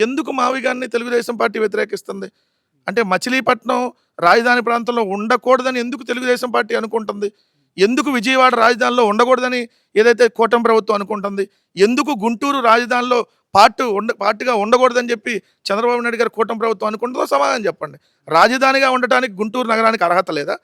ఎందుకు మావి గారిని తెలుగుదేశం పార్టీ వ్యతిరేకిస్తుంది? అంటే మచిలీపట్నం రాజధాని ప్రాంతంలో ఉండకూడదని ఎందుకు తెలుగుదేశం పార్టీ అనుకుంటుంది? ఎందుకు విజయవాడ రాజధానిలో ఉండకూడదని ఏదైతే కూటమి ప్రభుత్వం అనుకుంటుంది? ఎందుకు గుంటూరు రాజధానిలో పార్ట్‌గా ఉండకూడదని చెప్పి చంద్రబాబు నాయుడు గారి కూటమి ప్రభుత్వం అనుకుంటుందో సమాధానం చెప్పండి. రాజధానిగా ఉండటానికి గుంటూరు నగరానికి అర్హత లేదా?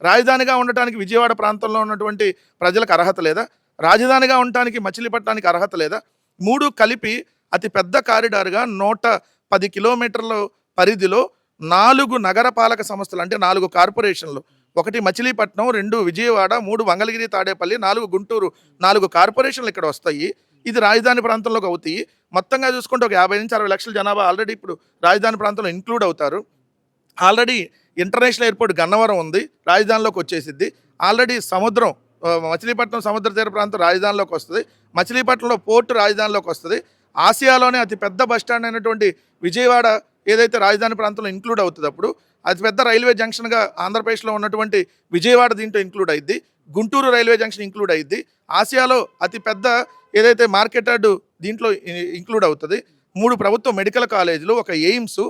రాజధానిగా ఉండటానికి విజయవాడ ప్రాంతంలో ఉన్నటువంటి ప్రజలకు అర్హత లేదా? రాజధానిగా ఉండటానికి మచిలీపట్నానికి అర్హత లేదా? 3 కలిపి అతి పెద్ద కారిడార్‌గా 110 కిలోమీటర్ల పరిధిలో 4 నగరపాలక సంస్థలు అంటే 4 కార్పొరేషన్లు. 1 మచిలీపట్నం, 2 విజయవాడ, 3 మంగళగిరి, తాడేపల్లి, 4 గుంటూరు, 4 కార్పొరేషన్లు ఇక్కడ వస్తాయి. ఇది రాజధాని ప్రాంతంలోకి అవుతాయి. మొత్తంగా చూసుకుంటే ఒక 50-60 లక్షల జనాభా ఆల్రెడీ ఇప్పుడు రాజధాని ప్రాంతంలో ఇంక్లూడ్ అవుతారు. ఆల్రెడీ ఇంటర్నేషనల్ ఎయిర్‌పోర్ట్ గన్నవరం ఉంది. రాజధానిలోకి వచ్చేసిద్ది. ఆల్రెడీ సముద్రం మచిలీపట్నం సముద్ర తీర ప్రాంతం రాజధానిలోకి వస్తది. మచిలీపట్నంలో పోర్ట్ రాజధానిలోకి వస్తది. ఆసియాలోనే అతి పెద్ద బస్టాండ్ అయినటువంటి విజయవాడ ఏదైతే రాజధాని ప్రాంతంలో ఇంక్లూడ్ అవుతుంది. అప్పుడు అతిపెద్ద రైల్వే జంక్షన్గా ఆంధ్రప్రదేశ్లో ఉన్నటువంటి విజయవాడ దీంట్లో ఇంక్లూడ్ అయ్యిద్ది. గుంటూరు రైల్వే జంక్షన్ ఇంక్లూడ్ అయ్యిద్ది. ఆసియాలో అతిపెద్ద ఏదైతే మార్కెట్ యార్డ్ దీంట్లో ఇంక్లూడ్ అవుతుంది. 3 ప్రభుత్వ మెడికల్ కాలేజీలు, ఒక ఎయిమ్స్,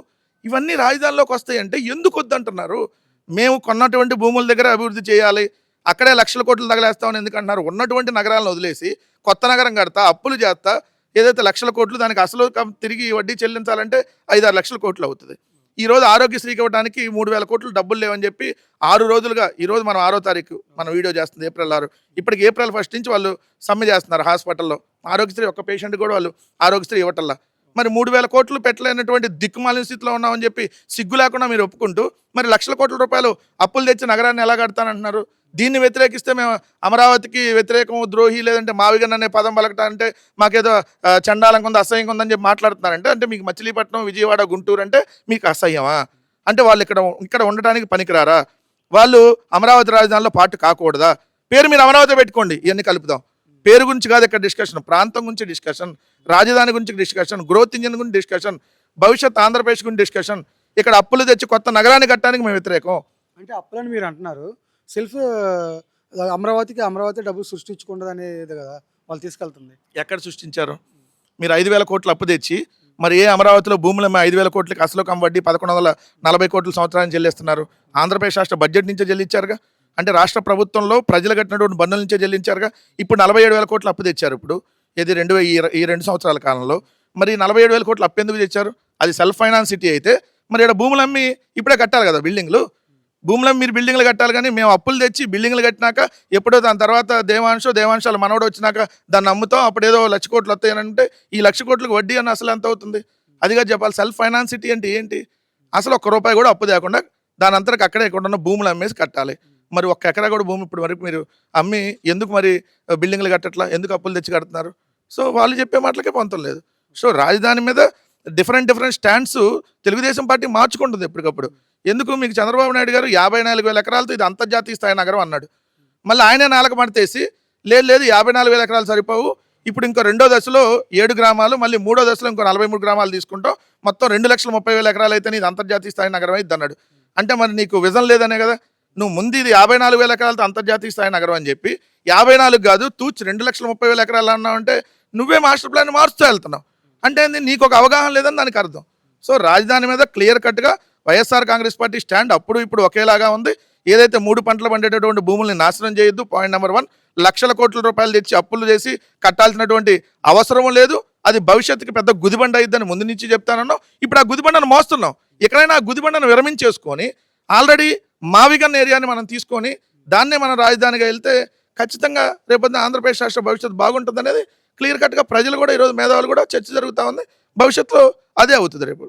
ఇవన్నీ రాజధానిలోకి వస్తాయంటే ఎందుకు వద్దంటున్నారు? మేము కొన్నటువంటి భూముల దగ్గర అభివృద్ధి చేయాలి, అక్కడే లక్షల కోట్లు తగలేస్తామని ఎందుకంటున్నారు? ఉన్నటువంటి నగరాలను వదిలేసి కొత్త నగరం కడతా, అప్పులు చేస్తా, ఏదైతే లక్షల కోట్లు దానికి అసలు తిరిగి వడ్డీ చెల్లించాలంటే 5-6 లక్షల కోట్లు అవుతుంది. ఈరోజు ఆరోగ్యశ్రీకి ఇవ్వడానికి 3,000 కోట్లు డబ్బులు లేవని చెప్పి 6 రోజులుగా, ఈరోజు మనం 6వ తారీఖు మనం వీడియో చేస్తుంది ఏప్రిల్ 6. ఇప్పటికి ఏప్రిల్ 1 నుంచి వాళ్ళు సమ్మె చేస్తున్నారు హాస్పిటల్లో. ఆరోగ్యశ్రీ ఒక్క పేషెంట్ కూడా వాళ్ళు ఆరోగ్యశ్రీ ఇవ్వటల్లా. మరి 3,000 కోట్లు పెట్టలేనటువంటి దిక్కుమాలిన స్థితిలో ఉన్నామని చెప్పి సిగ్గు లేకుండా మీరు ఒప్పుకుంటూ మరి లక్షల కోట్ల రూపాయలు అప్పులు తెచ్చి నగరాన్ని ఎలా కడతానంటున్నారు? దీన్ని వ్యతిరేకిస్తే మేము అమరావతికి వ్యతిరేకం, ద్రోహి, లేదంటే మావిగన్ అనే పదం పలకటాలంటే మాకేదో చండాలంగా ఉంది, అసహ్యంగా ఉందని చెప్పి మాట్లాడుతున్నారంటే, అంటే మీకు మచిలీపట్నం, విజయవాడ, గుంటూరు అంటే మీకు అసహ్యమా? అంటే వాళ్ళు ఇక్కడ ఉండటానికి పనికిరారా? వాళ్ళు అమరావతి రాజధానిలో పార్ట్ కాకూడదా? పేరు మీరు అమరావతి పెట్టుకోండి, ఇవన్నీ కలుపుదాం. పేరు గురించి కాదు ఇక్కడ డిస్కషన్, ప్రాంతం గురించి డిస్కషన్, రాజధాని గురించి డిస్కషన్, గ్రోత్ ఇంజిన్ గురించి డిస్కషన్, భవిష్యత్ ఆంధ్రప్రదేశ్ గురించి డిస్కషన్. ఇక్కడ అప్పులు తెచ్చి కొత్త నగరాన్ని కట్టడానికి మేము వ్యతిరేకం. అంటే అప్పులని మీరు అంటున్నారు, సెల్ఫ్ అమరావతి డబ్బులు సృష్టించకూడదు అనేది కదా వాళ్ళు తీసుకెళ్తుంది. ఎక్కడ సృష్టించారు? మీరు 5,000 కోట్లు అప్పు తెచ్చి మరి ఏ అమరావతిలో భూములు 5,000 కోట్లకి అసలు కమ్ వడ్డీ 1,140 కోట్ల సంవత్సరానికి చెల్లిస్తున్నారు? ఆంధ్రప్రదేశ్ రాష్ట్ర బడ్జెట్ నుంచే చెల్లించారుగా. అంటే రాష్ట్ర ప్రభుత్వంలో ప్రజలు కట్టినటువంటి పన్నుల నుంచే చెల్లించారుగా. ఇప్పుడు 47,000 కోట్లు అప్పు తెచ్చారు. ఇప్పుడు ఇది 2 సంవత్సరాల కాలంలో. మరి 47,000 కోట్లు అప్పు ఎందుకు తెచ్చారు? అది సెల్ఫ్ ఫైనాన్స్ సిటీ అయితే మరి ఇక్కడ భూములు అమ్మి ఇప్పుడే కట్టాలి కదా బిల్డింగ్లు. భూములను మీరు బిల్డింగ్లు కట్టాలి, కానీ మేము అప్పులు తెచ్చి బిల్డింగ్లు కట్టినాక ఎప్పుడో దాని తర్వాత దేవాంశాల మనవడు వచ్చినాక దాన్ని అమ్ముతాం, అప్పుడు ఏదో 1,00,000 కోట్లు వస్తాయనంటే ఈ 1,00,000 కోట్లకు వడ్డీ అని అసలు ఎంత అవుతుంది? అదిగా చెప్పాలి. సెల్ఫ్ ఫైనాన్స్ సిటీ అంటే ఏంటి? అసలు ₹1 కూడా అప్పు తేకుండా దాని అంతరకు అక్కడే ఇక్కడ ఉన్న భూములు అమ్మేసి కట్టాలి. మరి 1 ఎకరా కూడా భూమి ఇప్పుడు వరకు మీరు అమ్మి ఎందుకు మరి బిల్డింగ్లు కట్టట్లా? ఎందుకు అప్పులు తెచ్చి కడుతున్నారు? సో వాళ్ళు చెప్పే మాటలకే పొంతం లేదు. సో రాజధాని మీద డిఫరెంట్ స్టాండ్స్ తెలుగుదేశం పార్టీ మార్చుకుంటుంది ఎప్పటికప్పుడు. ఎందుకు? మీకు చంద్రబాబు నాయుడు గారు 54,000 ఎకరాలతో ఇది అంతర్జాతీయ స్థాయి నగరం అన్నాడు. మళ్ళీ ఆయనే నాలుక మడతేసి లేదు 54,000 ఎకరాలు సరిపోవు, ఇప్పుడు ఇంకో 2వ దశలో 7 గ్రామాలు, మళ్ళీ 3వ దశలో ఇంకో 43 గ్రామాలు తీసుకుంటాం, మొత్తం 2,30,000 ఎకరాలు అయితే ఇది అంతర్జాతీయ స్థాయి నగరం అయింది అన్నాడు. అంటే మరి నీకు విజన్ లేదనే కదా. నువ్వు ముందు ఇది 54,000 ఎకరాలతో అంతర్జాతీయ స్థాయి నగరం అని చెప్పి 54 కాదు 2,30,000 ఎకరాలు అన్నావు అంటే నువ్వే మాస్టర్ ప్లాన్ మారుస్తూ వెళ్తున్నావు. అంటే నీకు ఒక అవగాహన లేదని దానికి అర్థం. సో రాజధాని మీద క్లియర్ కట్గా వైఎస్ఆర్ కాంగ్రెస్ పార్టీ స్టాండ్ అప్పుడు ఇప్పుడు ఒకేలాగా ఉంది. ఏదైతే 3 పంటలు పండేటటువంటి భూముల్ని నాశనం చేయొద్దు, పాయింట్ నెంబర్ 1. లక్షల కోట్ల రూపాయలు తెచ్చి అప్పులు చేసి కట్టాల్సినటువంటి అవసరం లేదు. అది భవిష్యత్తుకి పెద్ద గుదిబండ అయ్యిద్దని ముందు నుంచి చెప్తానన్నావు. ఇప్పుడు ఆ గుదిబండను మోస్తున్నాం. ఎక్కడైనా ఆ గుదిబండను విరమించేసుకొని ఆల్రెడీ మావిగన్ ఏరియాని మనం తీసుకొని దాన్నే మనం రాజధానిగా వెళ్తే ఖచ్చితంగా రేపొద్దున ఆంధ్రప్రదేశ్ రాష్ట్ర భవిష్యత్తు బాగుంటుంది అనేది క్లియర్ కట్గా ప్రజలు కూడా, ఈరోజు మేధావులు కూడా చర్చ జరుగుతూ ఉంది. భవిష్యత్తులో అదే అవుతుంది రేపు.